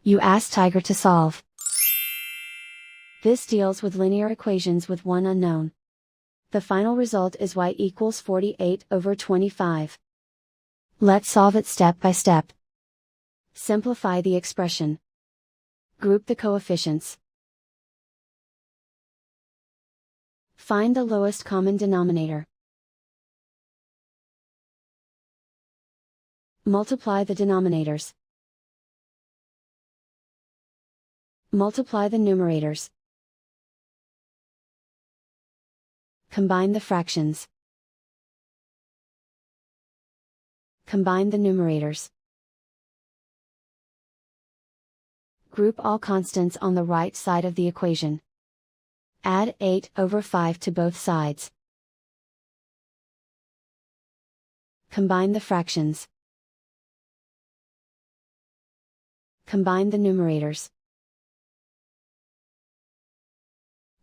You ask Tiger to solve. This deals with linear equations with one unknown. The final result is y equals 48/25. Let's solve it step by step. Simplify the expression. Group the coefficients. Find the lowest common denominator. Multiply the denominators. Multiply the numerators. Combine the fractions. Combine the numerators. Group all constants on the right side of the equation. Add 8/5 to both sides. Combine the fractions. Combine the numerators.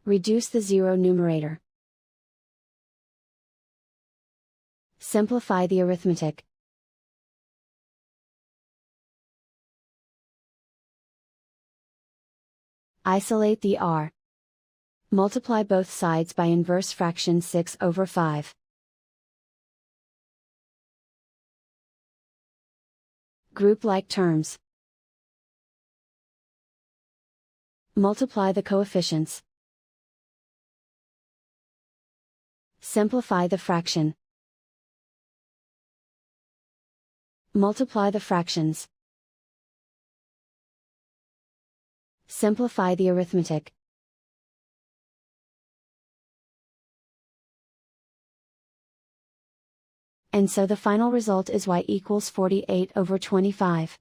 Reduce the zero numerator. Simplify the arithmetic. Isolate the r. Multiply both sides by inverse fraction 6/5. Group like terms. Multiply the coefficients. Simplify the fraction. Multiply the fractions. Simplify the arithmetic. And so the final result is y equals 48/25.